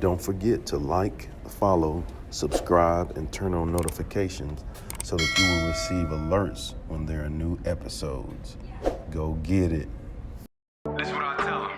Don't forget to like, follow, subscribe, and turn on notifications so that you will receive alerts when there are new episodes. Go get it. That's what I tell them.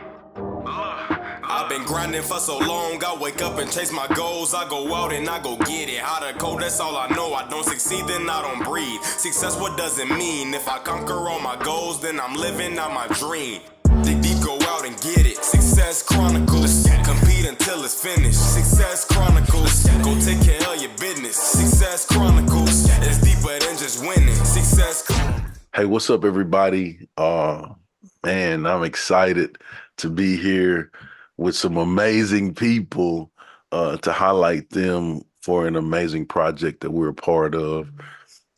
I've been grinding for so long, I wake up and chase my goals. I go out and I go get it. How to code, that's all I know. I don't succeed, then I don't breathe. Success, what does it mean? If I conquer all my goals, then I'm living out my dream. Dig deep, go out and get it. Success Chronicles. Compete until it's finished. Success Chronicles. Go take care of your business. Success Chronicles. It's deeper than just winning. Success Chronicles. Hey, what's up, everybody? Man, I'm excited to be here with some amazing people to highlight them for an amazing project that we're a part of.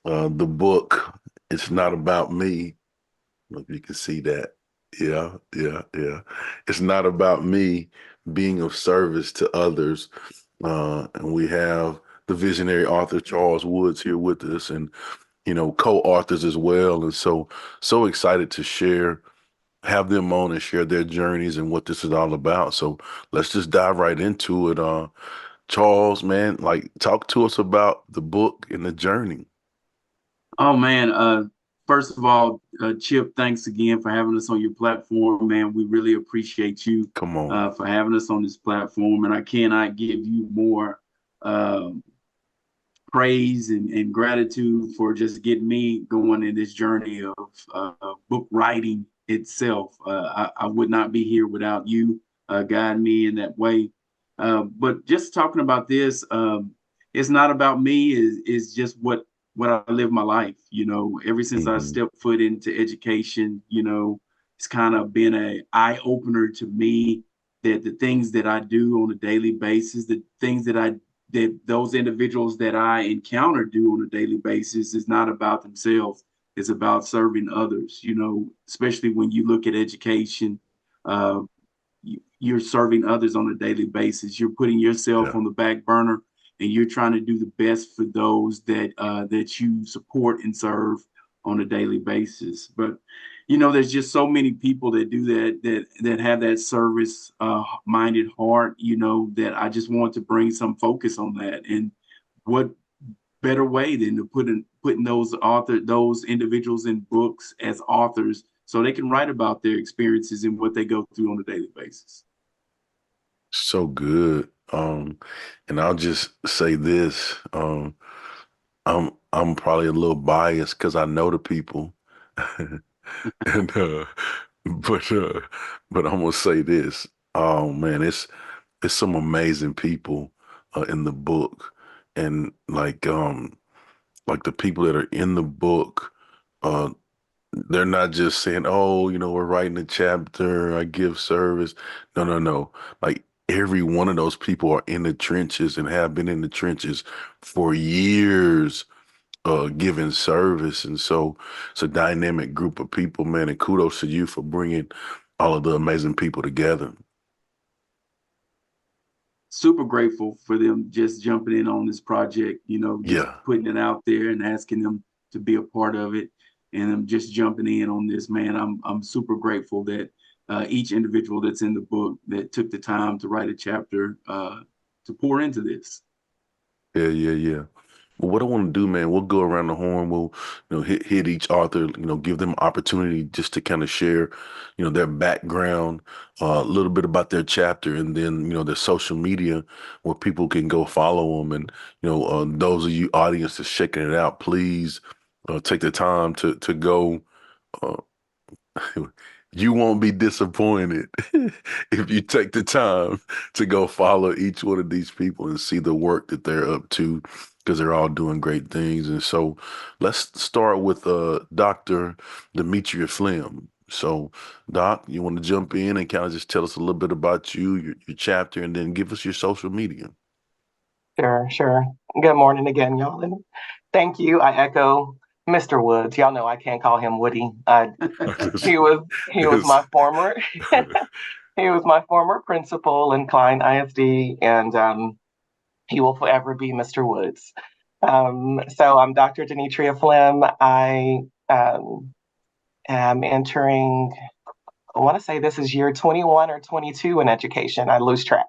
The book, It's Not About Me. I don't know if you can see that. Yeah. It's not about me being of service to others. And we have the visionary author Charles Woods here with us, and co-authors as well. And so excited to have them on and share their journeys and what this is all about. So let's just dive right into it. Charles, man, talk to us about the book and the journey. Oh man, first of all, Chip, thanks again for having us on your platform, man. We really appreciate you Come on. for having us on this platform, and I cannot give you more praise and gratitude for just getting me going in this journey of book writing itself. I would not be here without you guiding me in that way. But just talking about this, it's not about me. Is just what I live my life. Ever since I stepped foot into education, it's kind of been an eye opener to me that the things that I do on a daily basis, the things that those individuals that I encounter do on a daily basis is not about themselves. It's about serving others, especially when you look at education. You're serving others on a daily basis. You're putting yourself on the back burner, and you're trying to do the best for those that you support and serve on a daily basis. But there's just so many people that do that have that service minded heart, that I just want to bring some focus on that. And what better way than to putting those individuals in books as authors so they can write about their experiences and what they go through on a daily basis. So good. And I'll just say this. I'm probably a little biased because I know the people. And but I'm gonna say this. Oh man, it's some amazing people in the book, and like the people that are in the book, uh they're not just saying, oh, we're writing a chapter, I give service. No. Like every one of those people are in the trenches and have been in the trenches for years, giving service. And so it's a dynamic group of people, man. And kudos to you for bringing all of the amazing people together. Super grateful for them just jumping in on this project, just putting it out there and asking them to be a part of it. And I'm just jumping in on this, man. I'm super grateful that each individual that's in the book that took the time to write a chapter to pour into this. Yeah. Well, what I want to do, man, we'll go around the horn. We'll, hit each author, give them opportunity just to kind of share, their background, a little bit about their chapter, and then, their social media where people can go follow them. And, those of you audience that's checking it out, please take the time to go. You won't be disappointed if you take the time to go follow each one of these people and see the work that they're up to, because they're all doing great things. And so let's start with Dr. Demetria Phlegm. So, Doc, you want to jump in and kind of just tell us a little bit about you, your chapter, and then give us your social media. Sure. Good morning again, y'all. And thank you. I echo Mr. Woods. Y'all know I can't call him Woody. He was my former he was my former principal in Klein ISD, and he will forever be Mr. Woods. So I'm Dr. Demetria Phlegm. I am entering, I want to say this is year 21 or 22 in education. I lose track.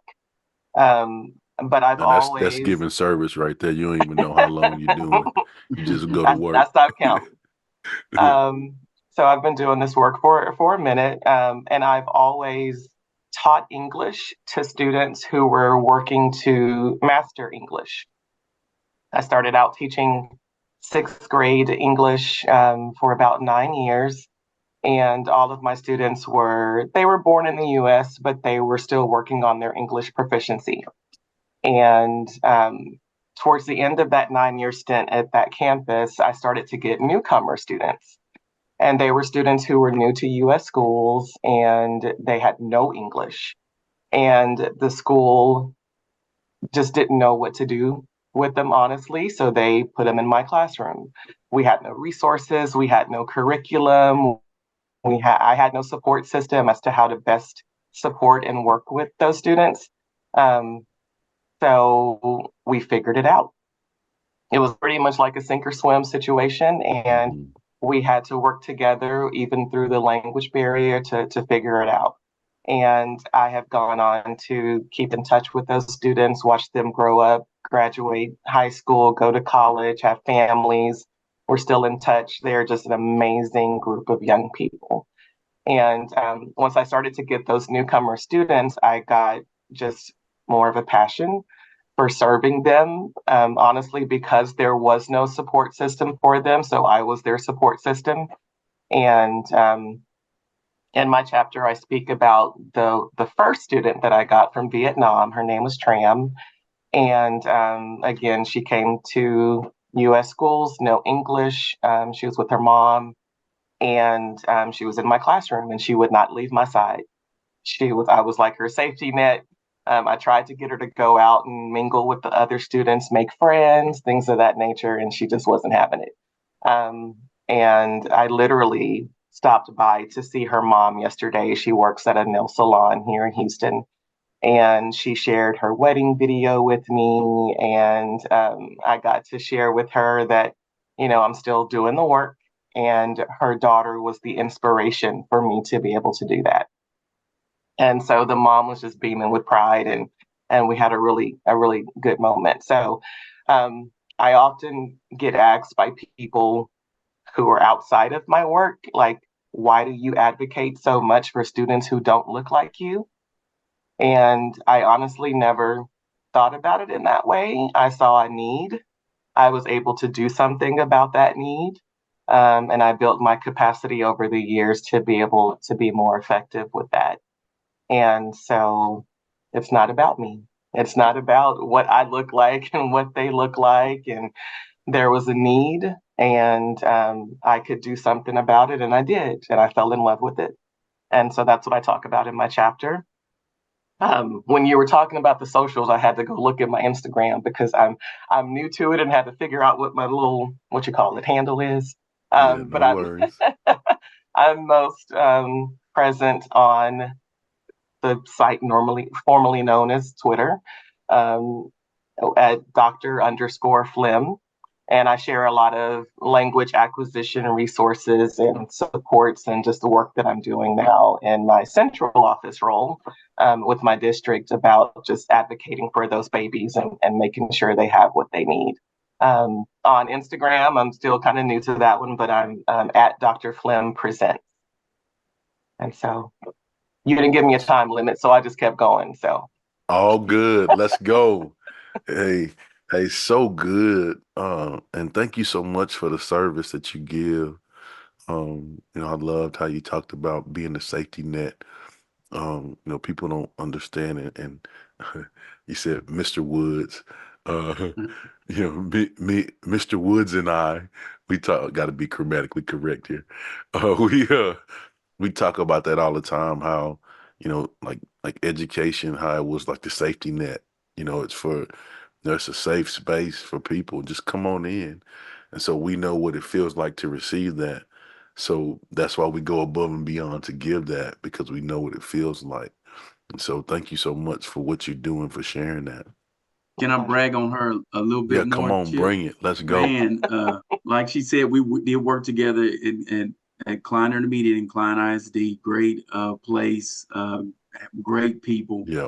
But I've And that's always, giving service right there. You don't even know how long you're doing. You just go to I work. stopped counting. Um, so I've been doing this work for a minute, and I've always taught English to students who were working to master English. I started out teaching sixth grade English for about 9 years, and all of my students they were born in the U.S., but they were still working on their English proficiency. And towards the end of that 9 year stint at that campus, I started to get newcomer students. And they were students who were new to US schools and they had no English. And the school just didn't know what to do with them, honestly. So they put them in my classroom. We had no resources, we had no curriculum, I had no support system as to how to best support and work with those students. Um, so we figured it out. It was pretty much like a sink or swim situation, and Mhm. we had to work together even through the language barrier to figure it out. And I have gone on to keep in touch with those students, watch them grow up, graduate high school, go to college, have families. We're still in touch. They're just an amazing group of young people. And once I started to get those newcomer students, I got just more of a passion for serving them, honestly, because there was no support system for them. So I was their support system. And in my chapter, I speak about the first student that I got from Vietnam. Her name was Tram. And again, she came to US schools, no English. She was with her mom, and she was in my classroom, and she would not leave my side. I was like her safety net. I tried to get her to go out and mingle with the other students, make friends, things of that nature, and she just wasn't having it. And I literally stopped by to see her mom yesterday. She works at a nail salon here in Houston, and she shared her wedding video with me. And I got to share with her that, I'm still doing the work, and her daughter was the inspiration for me to be able to do that. And so the mom was just beaming with pride, and we had a really good moment. So I often get asked by people who are outside of my work, like, why do you advocate so much for students who don't look like you? And I honestly never thought about it in that way. I saw a need. I was able to do something about that need. And I built my capacity over the years to be able to be more effective with that. And so it's not about me. It's not about what I look like and what they look like. And there was a need, and I could do something about it. And I did. And I fell in love with it. And so that's what I talk about in my chapter. When you were talking about the socials, I had to go look at my Instagram because I'm new to it and had to figure out what my little what you call it handle is. Yeah, But no worries. I'm most present on the site formerly known as Twitter, um, at Dr. _Phlegm. And I share a lot of language acquisition resources and supports and just the work that I'm doing now in my central office role with my district about just advocating for those babies and making sure they have what they need. On Instagram, I'm still kind of new to that one, but I'm at Dr. Phlegm Presents. And so you didn't give me a time limit, so I just kept going. So All good. Let's go. Hey, hey, so good. And thank you so much for the service that you give. I loved how you talked about being the safety net. People don't understand it. And you said Mr. Woods. Uh, Mr. Woods and I, we talk got to be grammatically correct here. We talk about that all the time, how, like education, how it was like the safety net. It's for there's a safe space for people. Just come on in. And so we know what it feels like to receive that. So that's why we go above and beyond to give that, because we know what it feels like. And so thank you so much for what you're doing, for sharing that. Can I brag on her a little Yeah, bit come more, on, Chip? bring it. Let's go. Man, like she said, we did work together at Klein Intermediate and Klein ISD. Great place, great people. Yeah.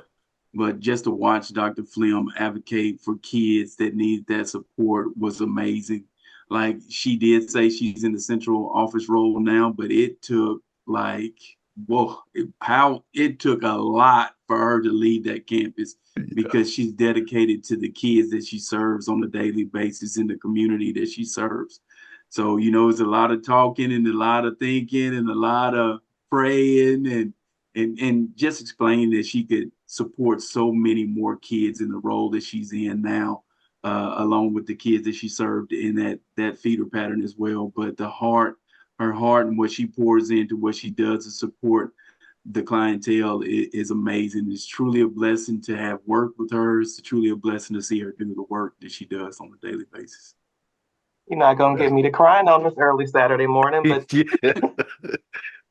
but just to watch Dr. Phlegm advocate for kids that need that support was amazing. Like, she did say she's in the central office role now, but it took like, whoa, how it took a lot for her to lead that campus, because she's dedicated to the kids that she serves on a daily basis in the community that she serves. So, it's a lot of talking and a lot of thinking and a lot of praying, and just explaining that she could support so many more kids in the role that she's in now, along with the kids that she served in that feeder pattern as well. But her heart and what she pours into what she does to support the clientele is amazing. It's truly a blessing to have worked with her. It's truly a blessing to see her do the work that she does on a daily basis. You're not gonna get me to crying on this early Saturday morning, but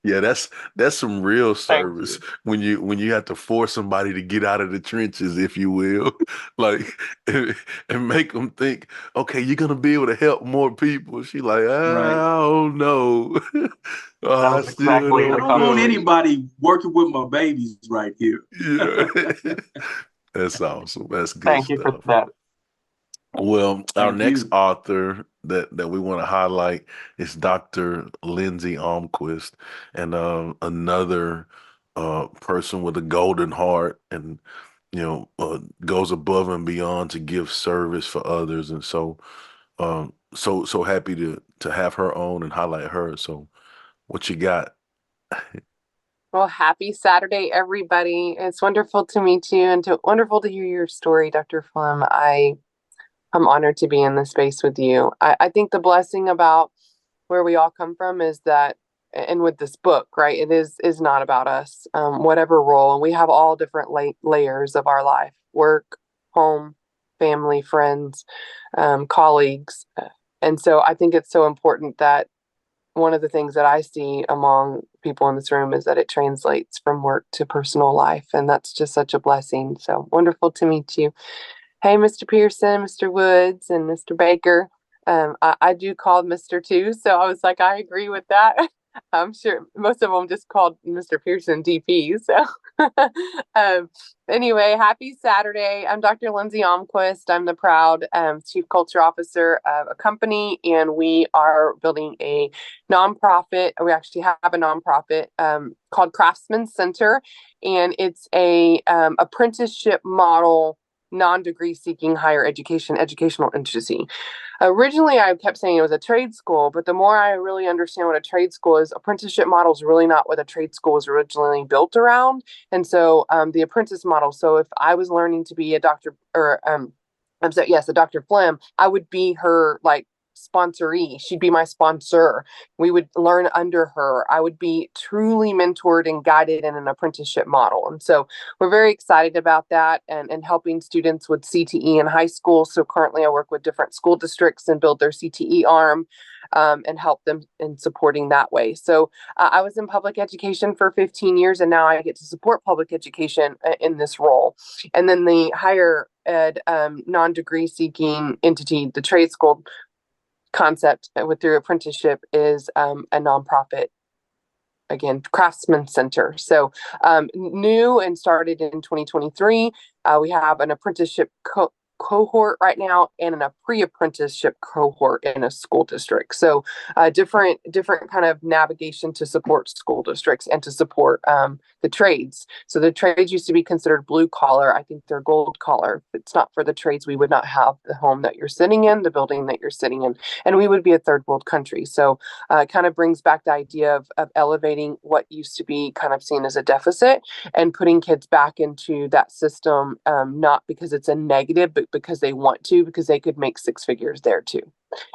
Yeah, that's some real thank service you. when you have to force somebody to get out of the trenches, if you will, like and make them think, okay, you're gonna be able to help more people. She like, Right. I don't know. That I was still exactly I the don't don't want know. conversation. anybody working with my babies right here. Yeah, that's awesome. That's good Thank you for stuff. that. Well, our Thank next you. author that we want to highlight is Dr. Lindsey Almquist, and another person with a golden heart, and goes above and beyond to give service for others, and so happy to have her on and highlight her. So, what you got? Well, happy Saturday, everybody. It's wonderful to meet you and wonderful to hear your story, Dr. Flem. I'm honored to be in this space with you. I think the blessing about where we all come from is that, and with this book, right, it is not about us, whatever role, and we have all different layers of our life: work, home, family, friends, colleagues. And so I think it's so important that one of the things that I see among people in this room is that it translates from work to personal life. And that's just such a blessing. So wonderful to meet you. Hey, Mr. Pearson, Mr. Woods, and Mr. Baker. I do call Mr. too. So I was like, I agree with that. I'm sure most of them just called Mr. Pearson DP. So um, anyway, happy Saturday. I'm Dr. Lindsey Almquist. I'm the proud Chief Culture Officer of a company, and we are building a nonprofit. We actually have a nonprofit called Craftsman Center, and it's a apprenticeship model non-degree seeking higher educational entity. Originally, I kept saying it was a trade school, but the more I really understand what a trade school is, apprenticeship model is really not what a trade school was originally built around. And so the apprentice model, so if I was learning to be a doctor, or I'm sorry, yes, a Dr. Phlegm, I would be her like sponsoree. She'd be my sponsor. We would learn under her. I would be truly mentored and guided in an apprenticeship model. And so we're very excited about that, and helping students with CTE in high school. So currently I work with different school districts and build their CTE arm, and help them in supporting that way. So I was in public education for 15 years, and now I get to support public education in this role. And then the higher ed non-degree seeking entity, the trade school concept with through apprenticeship, is a nonprofit, again, Craftsman Center. So new and started in 2023. We have an apprenticeship cohort right now and a pre-apprenticeship cohort in a school district. So different kind of navigation to support school districts and to support the trades. So the trades used to be considered blue collar. I think they're gold collar. If it's not for the trades, we would not have the home that you're sitting in, the building that you're sitting in, and we would be a third world country. So it kind of brings back the idea of elevating what used to be kind of seen as a deficit and putting kids back into that system, not because it's a negative, but because they want to, because they could make six figures there too.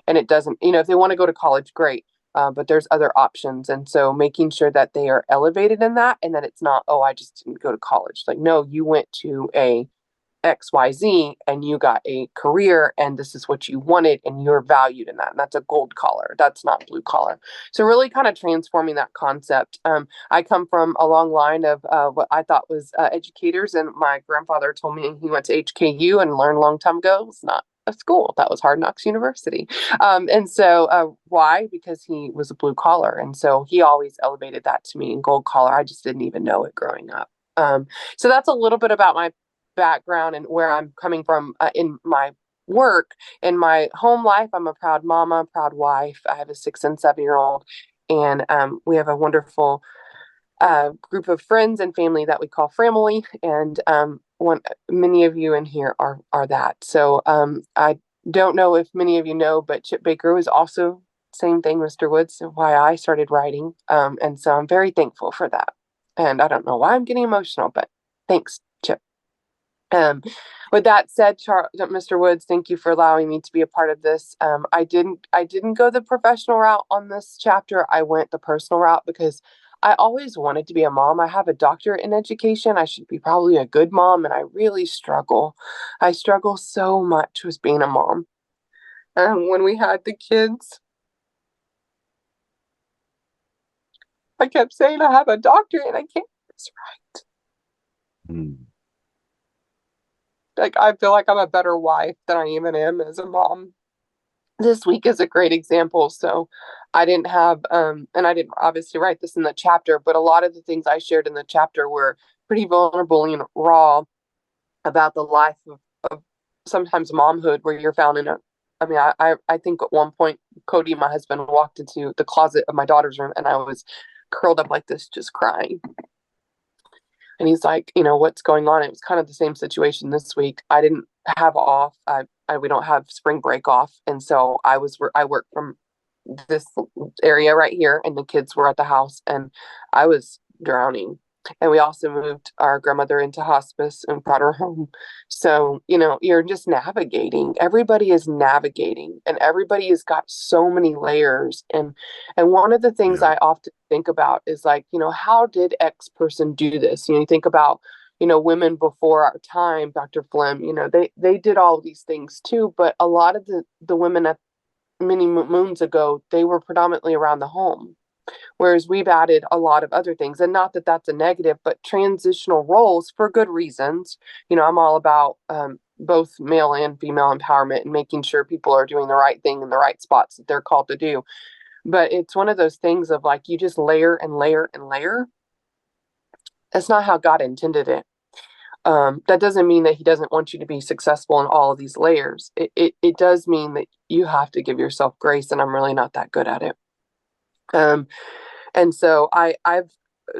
And it doesn't, if they want to go to college, great. But there's other options. And so making sure that they are elevated in that, and that it's not, oh, I just didn't go to college. Like, no, you went to a XYZ and you got a career, and this is what you wanted, and you're valued in that. And that's a gold collar. That's not blue collar. So really kind of transforming that concept. I come from a long line of what I thought was educators, and my grandfather told me he went to HKU and learned a long time ago. It's not a school. That was Hard Knocks University. And so why? Because he was a blue collar. And so he always elevated that to me in gold collar. I just didn't even know it growing up. So that's a little bit about my background and where I'm coming from in my work. In my home life, I'm a proud mama, proud wife. I have a 6 and 7-year-old, and we have a wonderful group of friends and family that we call family. And many of you in here are that. So I don't know if many of you know, but Chip Baker was also same thing, Mr. Woods, why I started writing. And so I'm very thankful for that. And I don't know why I'm getting emotional, but thanks, Chip. With that said, Mr. Woods, thank you for allowing me to be a part of this. I didn't go the professional route on this chapter. I went the personal route because I always wanted to be a mom. I have a doctorate in education. I should be probably a good mom, and I really struggle. I struggle so much with being a mom. When we had the kids, I kept saying I have a doctorate and I can't get this right. Like, I feel like I'm a better wife than I even am as a mom. This week is a great example. So I didn't have, and I didn't obviously write this in the chapter, but a lot of the things I shared in the chapter were pretty vulnerable and raw about the life of sometimes momhood, where you're found in I think at one point, Cody, my husband, walked into the closet of my daughter's room and I was curled up like this, just crying. And he's like, what's going on? It was kind of the same situation this week. I didn't have off. We don't have spring break off. And so I worked from this area right here, and the kids were at the house, and I was drowning. And we also moved our grandmother into hospice and brought her home. So, you're just navigating. Everybody is navigating, and everybody has got so many layers. And one of the things I often think about is like, how did X person do this? You think about, women before our time, Dr. Phlegm, they did all these things too. But a lot of the women at many moons ago, they were predominantly around the home. Whereas we've added a lot of other things, and not that that's a negative, but transitional roles for good reasons. I'm all about both male and female empowerment and making sure people are doing the right thing in the right spots that they're called to do. But it's one of those things of like, you just layer and layer and layer. That's not how God intended it. That doesn't mean that he doesn't want you to be successful in all of these layers. It does mean that you have to give yourself grace, and I'm really not that good at it. And so I've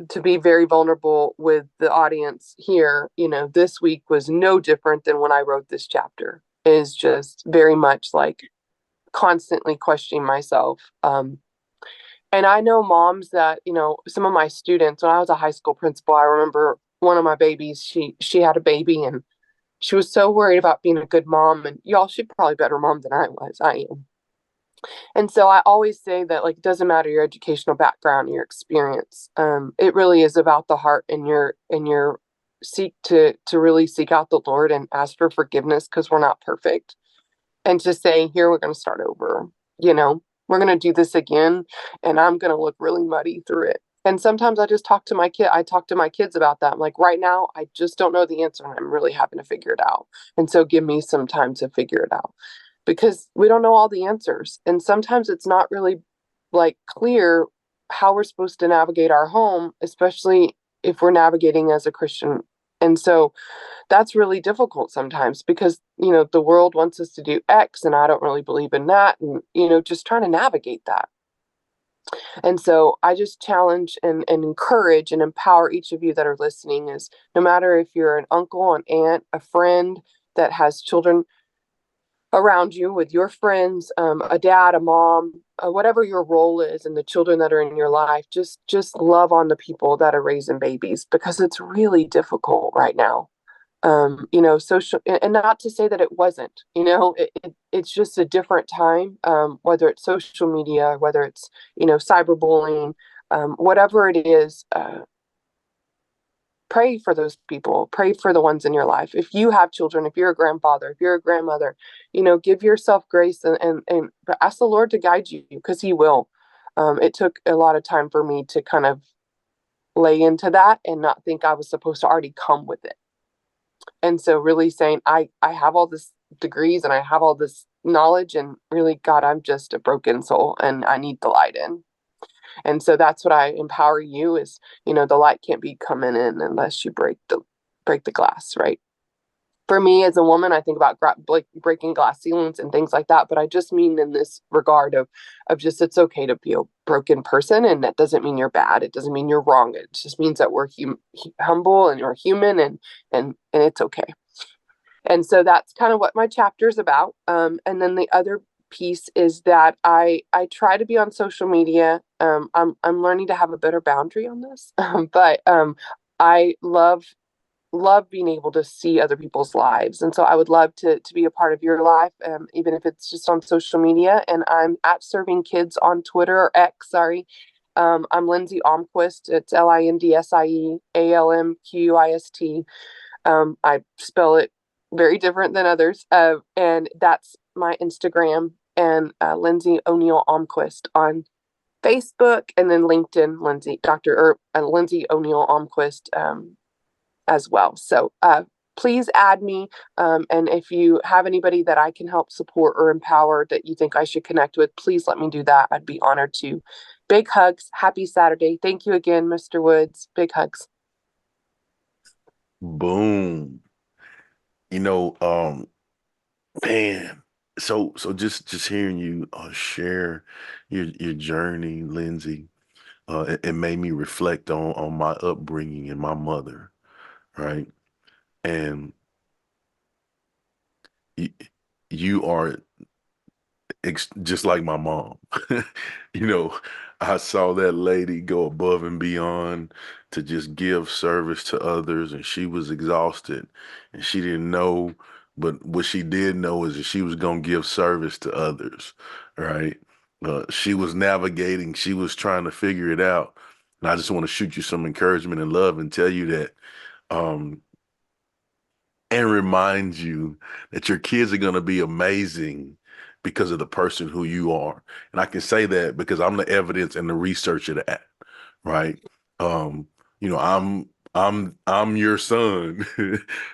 to be very vulnerable with the audience here, this week was no different than when I wrote this chapter. It is just very much like constantly questioning myself. And I know moms that, some of my students, when I was a high school principal, I remember one of my babies, she had a baby, and she was so worried about being a good mom. And y'all, she's probably a better mom than I was. I am. And so I always say that, like, it doesn't matter your educational background, your experience. It really is about the heart and your seek to really seek out the Lord and ask for forgiveness, because we're not perfect. And to say, here, we're going to start over. We're going to do this again, and I'm going to look really muddy through it. And sometimes I just talk to my kid. I talk to my kids about that. I'm like, right now, I just don't know the answer, and I'm really having to figure it out. And so give me some time to figure it out, because we don't know all the answers. And sometimes it's not really like clear how we're supposed to navigate our home, especially if we're navigating as a Christian. And so that's really difficult sometimes, because, the world wants us to do X, and I don't really believe in that. And, just trying to navigate that. And so I just challenge and encourage and empower each of you that are listening, is no matter if you're an uncle, an aunt, a friend that has children around you with your friends, a dad, a mom, whatever your role is, and the children that are in your life, just love on the people that are raising babies, because it's really difficult right now. Social, and not to say that it wasn't, it's just a different time, whether it's social media, whether it's, cyberbullying, whatever it is. Pray for those people. Pray for the ones in your life. If you have children, if you're a grandfather, if you're a grandmother, give yourself grace and ask the Lord to guide you, because he will. It took a lot of time for me to kind of lay into that and not think I was supposed to already come with it. And so really saying, I have all this degrees and I have all this knowledge, and really, God, I'm just a broken soul and I need the light in. And so that's what I empower you is, the light can't be coming in unless you break the glass, right? for me as a woman, I think about breaking glass ceilings and things like that. But I just mean in this regard of just it's okay to be a broken person, and that doesn't mean you're bad. It doesn't mean you're wrong. It just means that we're humble and we're human, and it's okay. And so that's kind of what my chapter is about. And then the other piece is that I try to be on social media. I'm learning to have a better boundary on this, but I love being able to see other people's lives, and so I would love to be a part of your life, even if it's just on social media. And I'm at Serving Kids on Twitter, or X, sorry. I'm Lindsey Almquist. It's LindsiAlmquist. I spell it very different than others. And that's my Instagram, and Lindsey O'Neill Almquist on Facebook, and then LinkedIn, Lindsey O'Neill Almquist as well. So please add me. And if you have anybody that I can help support or empower that you think I should connect with, please let me do that. I'd be honored to. Big hugs. Happy Saturday. Thank you again, Mr. Woods. Big hugs. Boom. Man, so just hearing you share your journey, Lindsey, it made me reflect on my upbringing and my mother, right? And you, you are just like my mom. You know, I saw that lady go above and beyond to just give service to others, and she was exhausted, and she didn't know, but what she did know is that she was going to give service to others, right? She was navigating, she was trying to figure it out. And I just want to shoot you some encouragement and love and tell you that um, and remind you that your kids are going to be amazing because of the person who you are. And I can say that because I'm the evidence and the research of that, right? Um, I'm your son,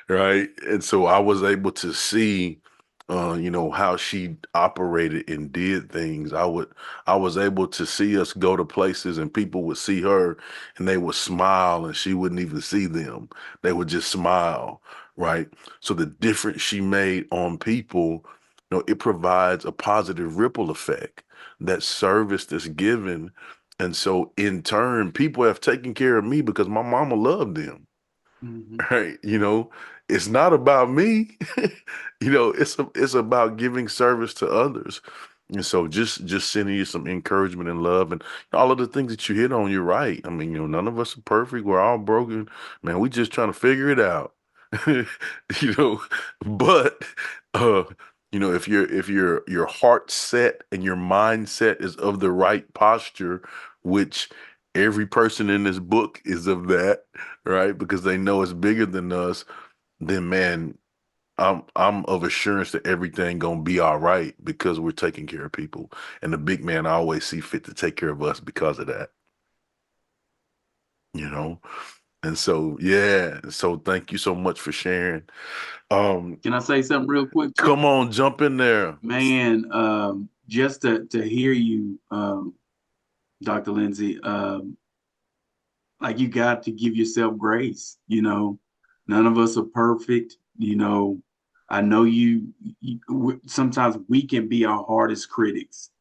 right? And so I was able to see how she operated and did things. I was able to see us go to places and people would see her and they would smile and she wouldn't even see them. They would just smile, right? So the difference she made on people, it provides a positive ripple effect. That service that's given. And so in turn, people have taken care of me because my mama loved them. Mm-hmm. Right. It's not about me. It's about giving service to others. And so just sending you some encouragement and love and all of the things that you hit on, you're right. I mean, none of us are perfect. We're all broken. Man, we just trying to figure it out. you know, but uh, if your heart set and your mindset is of the right posture, which every person in this book is of that, right? Because they know it's bigger than us, then man, I'm of assurance that everything gonna be all right because we're taking care of people. And the big man always see fit to take care of us because of that, you know? And so yeah, so thank you so much for sharing. Can I say something real quick too? Come on, jump in there. Man, just to hear you, Dr. Lindsey, like you got to give yourself grace. None of us are perfect. I know sometimes we can be our hardest critics,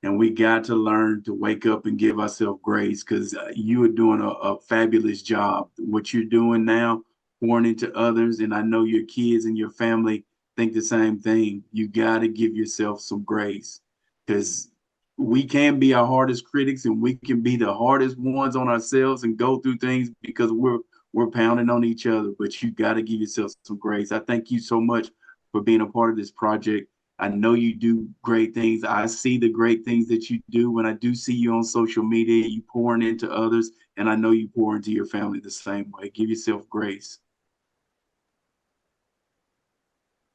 and we got to learn to wake up and give ourselves grace, because you are doing a fabulous job. What you're doing now, pouring into others, and I know your kids and your family think the same thing. You got to give yourself some grace, because we can be our hardest critics, and we can be the hardest ones on ourselves and go through things because we're pounding on each other. But you got to give yourself some grace. I thank you so much for being a part of this project. I know you do great things. I see the great things that you do. When I do see you on social media, you pouring into others, and I know you pour into your family the same way. Give yourself grace.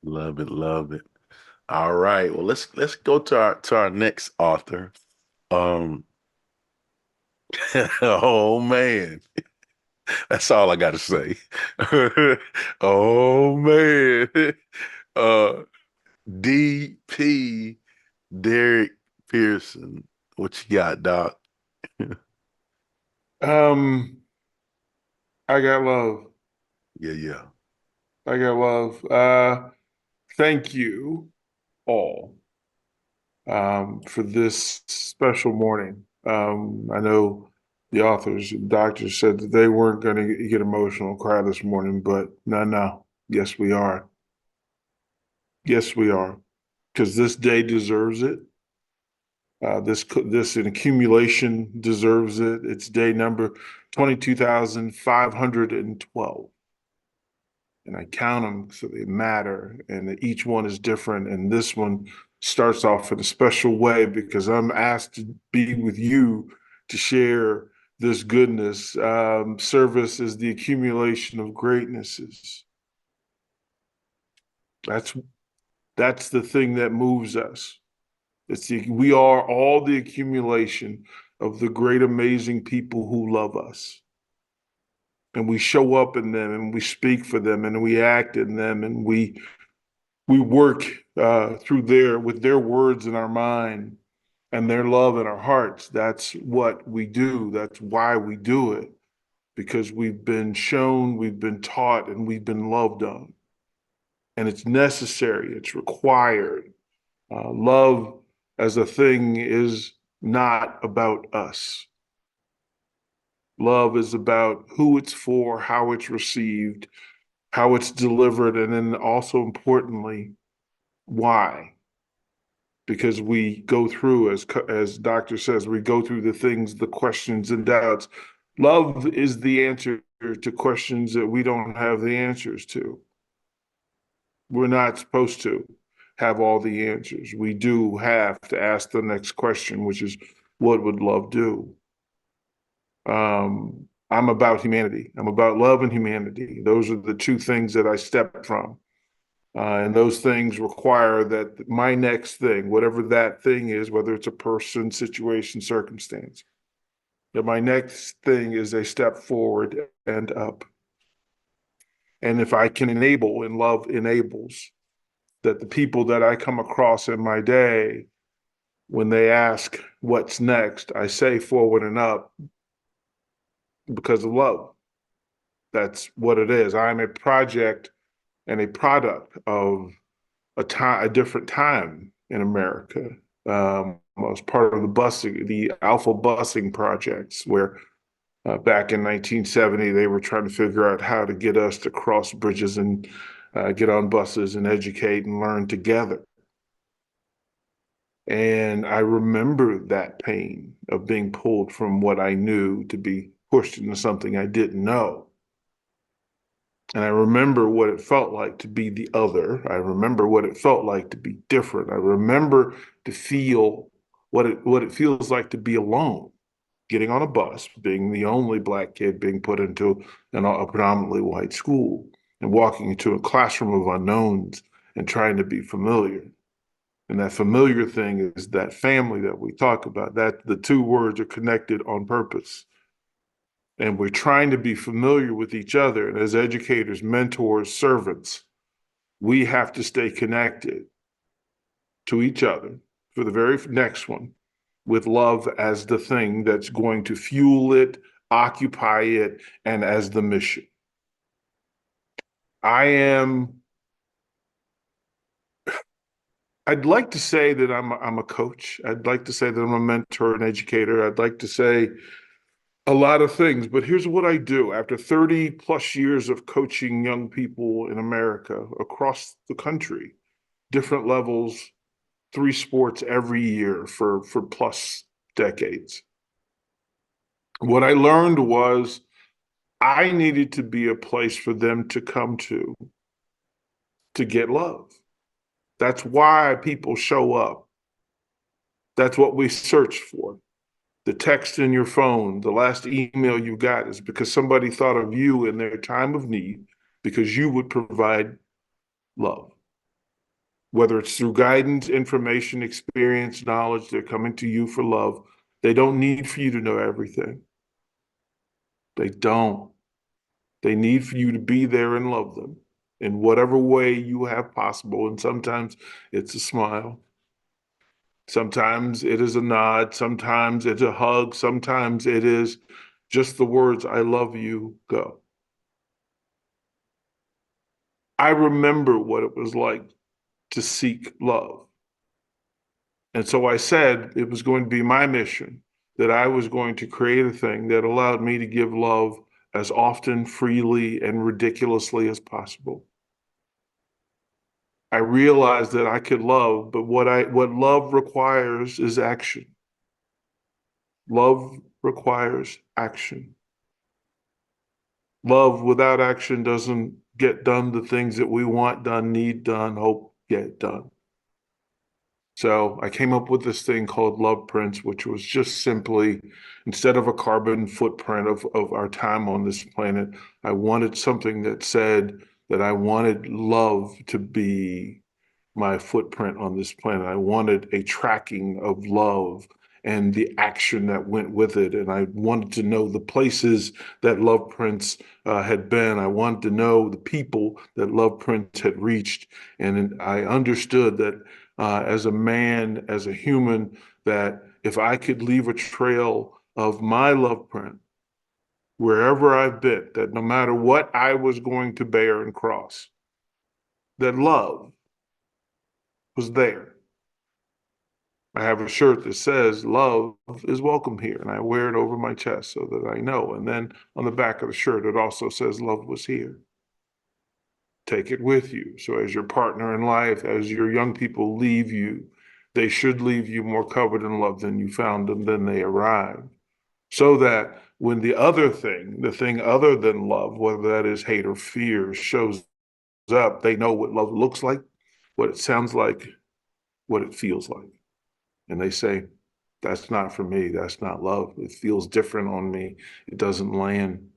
Love it, love it. All right. Well, let's go to our next author. Um, oh man. That's all I got to say. Oh man. Uh DP Derrick Pearson. What you got, Doc? I got love. Yeah, yeah. I got love. Thank you all for this special morning. I know the authors and doctors said that they weren't going to get emotional and cry this morning, but no. Yes, we are. Yes, we are. Because this day deserves it. This accumulation deserves it. It's day number 22,512. And I count them so they matter, and each one is different. And this one starts off in a special way because I'm asked to be with you to share this goodness. Service is the accumulation of greatnesses. That's the thing that moves us. We are all the accumulation of the great, amazing people who love us. And we show up in them and we speak for them and we act in them and we work with their words in our mind and their love in our hearts. That's what we do. That's why we do it, because we've been shown, we've been taught, and we've been loved on. And it's necessary, it's required. Love as a thing is not about us. Love is about who it's for, how it's received, how it's delivered, and then also importantly, why. Because we go through, as Doctor says, we go through the things, the questions and doubts. Love is the answer to questions that we don't have the answers to. We're not supposed to have all the answers. We do have to ask the next question, which is, what would love do? I'm about humanity. I'm about love and humanity. Those are the two things that I step from. And those things require that my next thing, whatever that thing is, whether it's a person, situation, circumstance, that my next thing is a step forward and up. And if I can enable, and love enables, that the people that I come across in my day, when they ask what's next, I say forward and up because of love. That's what it is. I'm a project and a product of a different time in America. I was part of the Alpha busing projects, where back in 1970 they were trying to figure out how to get us to cross bridges and get on buses and educate and learn together. And I remember that pain of being pulled from what I knew to be pushed into something I didn't know. And I remember what it felt like to be the other. I remember what it felt like to be different. I remember to feel what it feels like to be alone, getting on a bus, being the only Black kid being put into a predominantly white school, and walking into a classroom of unknowns and trying to be familiar. And that familiar thing is that family that we talk about, that the two words are connected on purpose. And we're trying to be familiar with each other. And as educators, mentors, servants, we have to stay connected to each other for the very next one, with love as the thing that's going to fuel it, occupy it, and as the mission. I'd like to say that I'm a coach. I'd like to say that I'm a mentor and educator. I'd like to say a lot of things, but here's what I do. After 30 plus years of coaching young people in America across the country, different levels, 3 sports every year for plus decades. What I learned was I needed to be a place for them to come to get love. That's why people show up. That's what we search for. The text in your phone, the last email you got is because somebody thought of you in their time of need, because you would provide love. Whether it's through guidance, information, experience, knowledge, they're coming to you for love. They don't need for you to know everything. They don't. They need for you to be there and love them in whatever way you have possible. And sometimes it's a smile. Sometimes it is a nod. Sometimes it's a hug. Sometimes it is just the words, I love you, go. I remember what it was like to seek love. And so I said it was going to be my mission that I was going to create a thing that allowed me to give love as often, freely, and ridiculously as possible. I realized that I could love, but what love requires is action. Love requires action. Love without action doesn't get done the things that we want done, need done, hope get done. So I came up with this thing called Love Prints, which was just simply, instead of a carbon footprint of our time on this planet, I wanted something that said that I wanted love to be my footprint on this planet. I wanted a tracking of love and the action that went with it. And I wanted to know the places that Love Prints had been. I wanted to know the people that Love Prints had reached. And I understood that as a man, as a human, that if I could leave a trail of my love print wherever I've been, that no matter what I was going to bear and cross, that love was there. I have a shirt that says love is welcome here, and I wear it over my chest so that I know. And then on the back of the shirt, it also says love was here. Take it with you. So as your partner in life, as your young people leave you, they should leave you more covered in love than you found them, than they arrived. So that when the other thing, the thing other than love, whether that is hate or fear, shows up, they know what love looks like, what it sounds like, what it feels like. And they say, that's not for me. That's not love. It feels different on me. It doesn't land.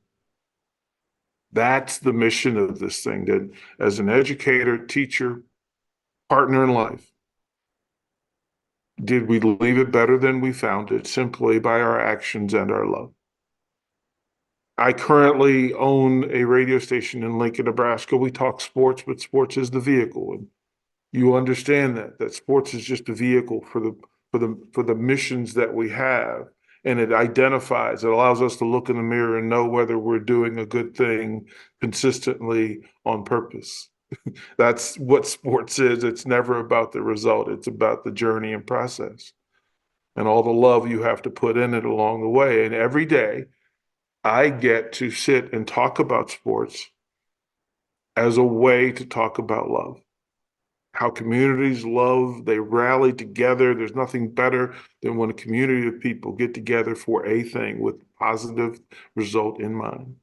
That's the mission of this thing, that as an educator, teacher, partner in life, did we leave it better than we found it simply by our actions and our love? I currently own a radio station in Lincoln, Nebraska. We talk sports, but sports is the vehicle. And you understand that sports is just a vehicle for the missions that we have. And it identifies, it allows us to look in the mirror and know whether we're doing a good thing consistently on purpose. That's what sports is. It's never about the result. It's about the journey and process and all the love you have to put in it along the way. And every day I get to sit and talk about sports as a way to talk about love. How communities love, they rally together. There's nothing better than when a community of people get together for a thing with positive result in mind.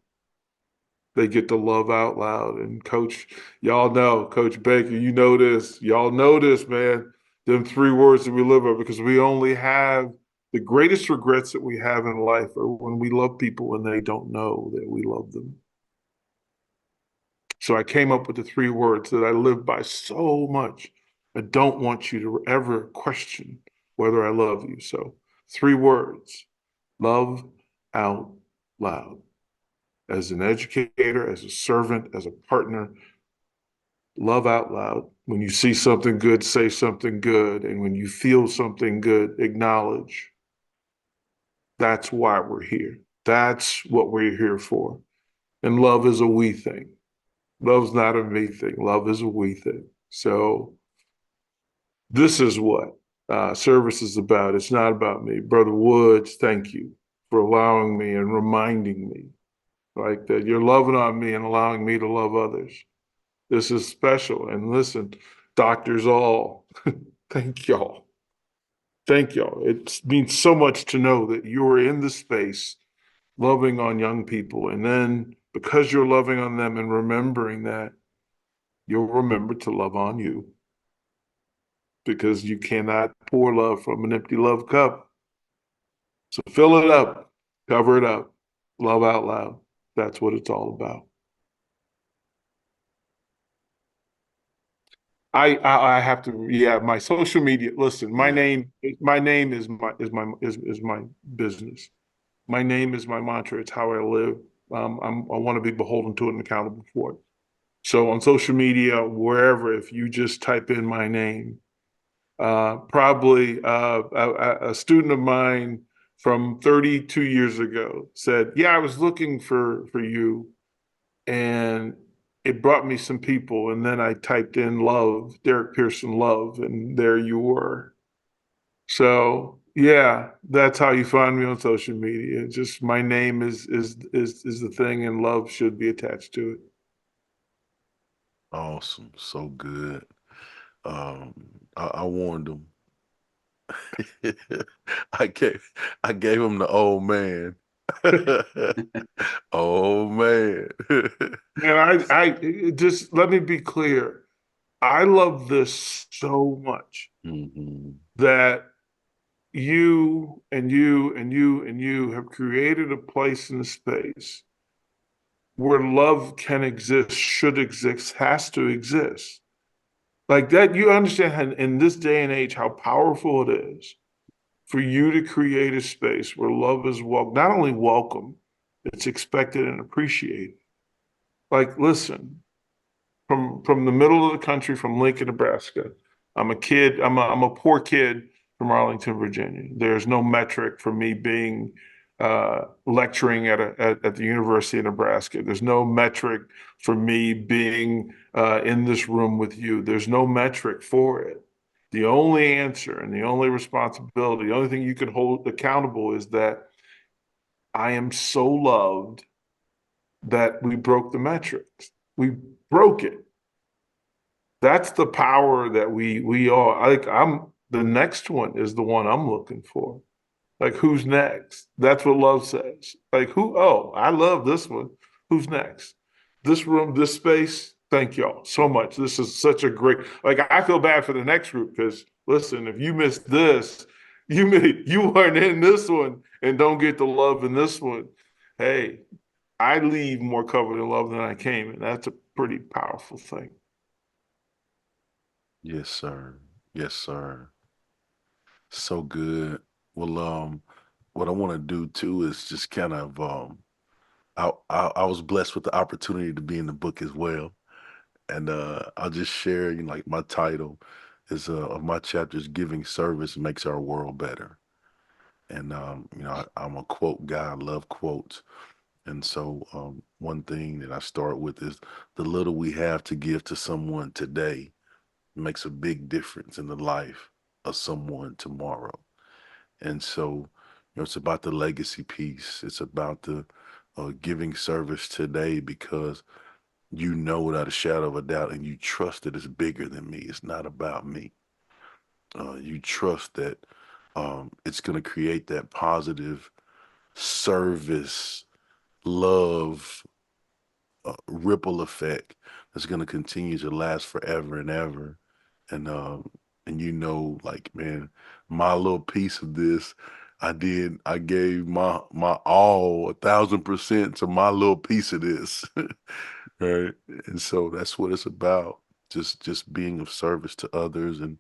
They get to love out loud. And Coach, y'all know, Coach Baker, you know this. Y'all know this, man. Them 3 words that we live by, because we only have the greatest regrets that we have in life are when we love people and they don't know that we love them. So I came up with the 3 words that I live by so much. I don't want you to ever question whether I love you. So 3 words: love out loud. As an educator, as a servant, as a partner, love out loud. When you see something good, say something good. And when you feel something good, acknowledge. That's why we're here. That's what we're here for. And love is a we thing. Love's not a me thing. Love is a we thing. So this is what service is about. It's not about me. Brother Woods, thank you for allowing me and reminding me like that you're loving on me and allowing me to love others. This is special. And listen, doctors all, thank y'all. Thank y'all. It means so much to know that you're in the space loving on young people. And then because you're loving on them and remembering that, you'll remember to love on you. Because you cannot pour love from an empty love cup. So fill it up, cover it up, love out loud. That's what it's all about. I have to, yeah, my social media. Listen, my name is my business. My name is my mantra. It's how I live. I want to be beholden to it and accountable for it. So on social media, wherever, if you just type in my name, probably a student of mine from 32 years ago said, "Yeah, I was looking for you, and it brought me some people, and then I typed in love, Derrick Pearson love, and there you were. So yeah, that's how you find me on social media. Just my name is the thing, and love should be attached to it. Awesome. So good. Um, I warned him. I gave him the old man. Oh man. And I just let me be clear. I love this so much hmm that you and you and you and you have created a place in a space where love can exist, should exist, has to exist. Like that, you understand how, in this day and age how powerful it is for you to create a space where love is not only welcome, it's expected and appreciated. Like, listen, from the middle of the country, from Lincoln, Nebraska. I'm a kid. I'm a poor kid from Arlington, Virginia. There's no metric for me being lecturing at the University of Nebraska. There's no metric for me being in this room with you. There's no metric for it. The only answer and the only responsibility, the only thing you can hold accountable is that I am so loved that we broke the metrics. We broke it. That's the power that we are. Like I'm the next one is the one I'm looking for. Like who's next? That's what love says. Like who? Oh, I love this one. Who's next? This room, this space. Thank y'all so much. This is such a great. Like I feel bad for the next group because listen, if you missed this, you weren't in this one and don't get the love in this one. Hey, I leave more covered in love than I came, and that's a pretty powerful thing. Yes, sir. Yes, sir. So good. Well, what I want to do too is just kind of I was blessed with the opportunity to be in the book as well. And I'll just share, like my title is of my chapter is Giving Service Makes Our World Better. And I'm a quote guy, I love quotes. And so one thing that I start with is the little we have to give to someone today makes a big difference in the life of someone tomorrow. And so, it's about the legacy piece. It's about the giving service today because without a shadow of a doubt, and you trust that it's bigger than me. It's not about me. You trust that it's going to create that positive service, love, ripple effect that's going to continue to last forever and ever. And like, man, my little piece of this, I gave my all 1,000% to my little piece of this. Right. And so that's what it's about. Just being of service to others, and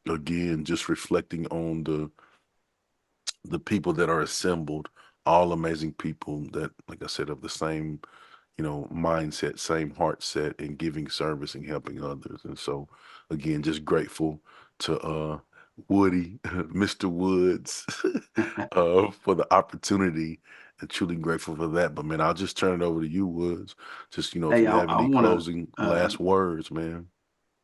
again, just reflecting on the people that are assembled, all amazing people that, like I said, of the same mindset, same heart set, and giving service and helping others. And so, again, just grateful to Woody, Mr. Woods, for the opportunity, and truly grateful for that. But man, I'll just turn it over to you, Woods. Just if Hey, you have I any want closing to last words, man.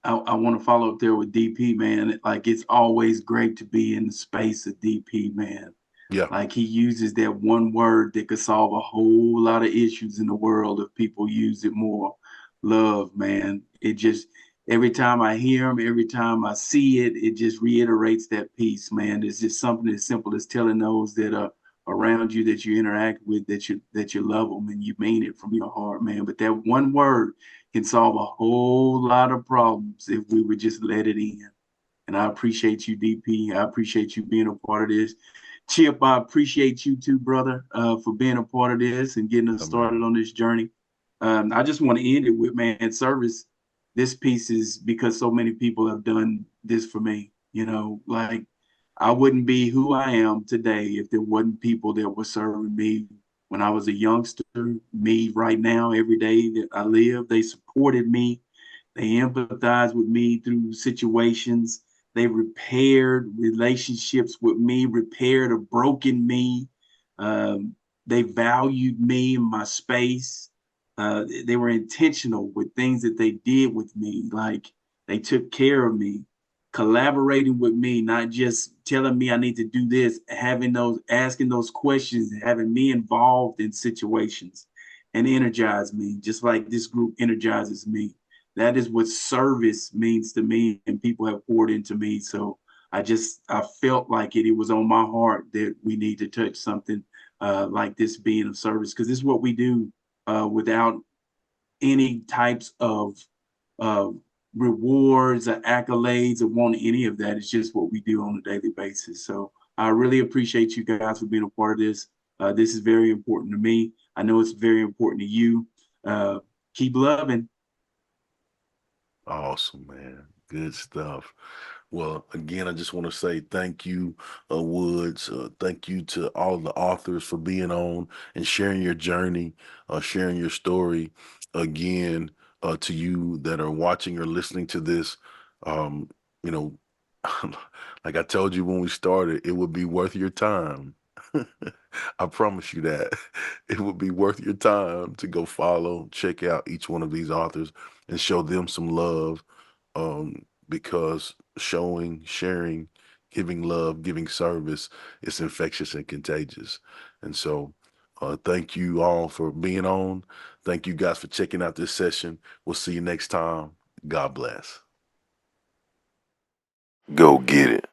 I want to follow up there with DP, man. Like it's always great to be in the space of DP, man. Yeah, Like he uses that one word that could solve a whole lot of issues in the world if people use it more. Love, man. It just every time I hear him, every time I see it, it just reiterates that piece, man. It's just something as simple as telling those that are around you that you interact with that you love them and you mean it from your heart, man. But that one word can solve a whole lot of problems if we would just let it in. And I appreciate you, DP. I appreciate you being a part of this. Chip, I appreciate you too, brother, for being a part of this and getting us I started mean, on this journey. I just want to end it with, man, service. This piece is because so many people have done this for me. Like I wouldn't be who I am today if there wasn't people that were serving me when I was a youngster. Me right now, every day that I live, they supported me. They empathized with me through situations. They repaired relationships with me, repaired a broken me. They valued me and my space. They were intentional with things that they did with me. Like they took care of me, collaborating with me, not just telling me I need to do this, asking those questions, having me involved in situations and energize me, just like this group energizes me. That is what service means to me, and people have poured into me. So I felt like it was on my heart that we need to touch something like this being of service, because this is what we do without any types of uh, rewards or accolades or want any of that. It's just what we do on a daily basis. So I really appreciate you guys for being a part of this. This is very important to me. I know it's very important to you. Keep loving. Awesome, man. Good stuff. Well, again, I just want to say thank you, Woods. Thank you to all the authors for being on and sharing your journey, sharing your story. Again, to you that are watching or listening to this, um, you know, like I told you when we started, it would be worth your time. I promise you that it would be worth your time to go follow, check out each one of these authors and show them some love, because showing, sharing, giving love, giving service is infectious and contagious. And so, thank you all for being on. Thank you guys for checking out this session. We'll see you next time. God bless. Go get it.